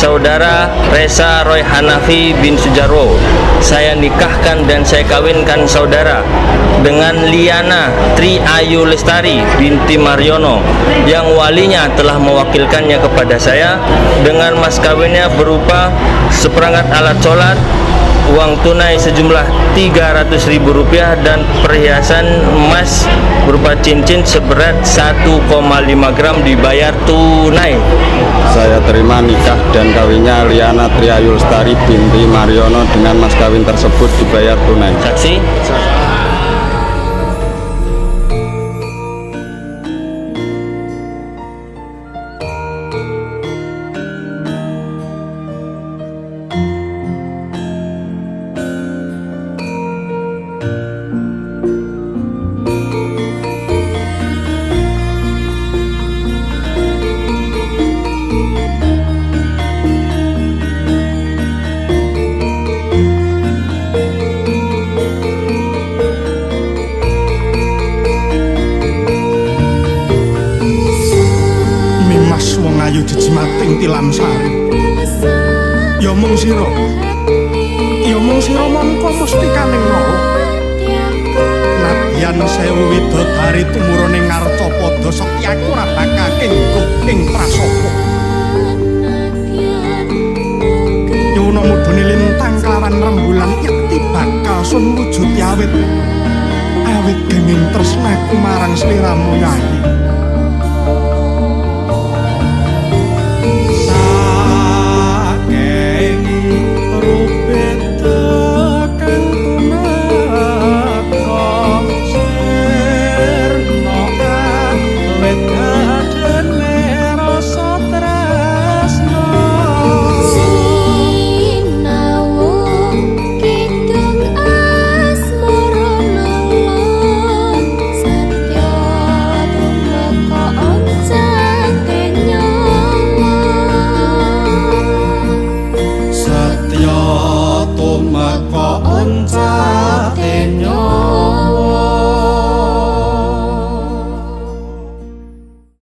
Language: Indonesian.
Saudara Reza Roy Hanafi bin Sujarwo, saya nikahkan dan saya kawinkan saudara dengan Liana Tri Ayu Lestari binti Mariono yang walinya telah mewakilkannya kepada saya dengan mas kawinnya berupa seperangkat alat sholat, uang tunai sejumlah Rp300.000 dan perhiasan emas berupa cincin seberat 1,5 gram dibayar tunai. Saya terima nikah dan kawinnya Liana Tri Ayu Lestari binti Mariono dengan mas kawin tersebut dibayar tunai. Saksi? Ayu dijimating tilam sari. Ya mung sira mongko mustikaning nara. Nadyan sewu widodari tumurune ngarcapada setyaku ora bakal kengkuh ing prasapa. Yono mudune lintang kelawan rembulan yakti bakal sun wujud awit kenging tresnaku marang sliramu Yayi.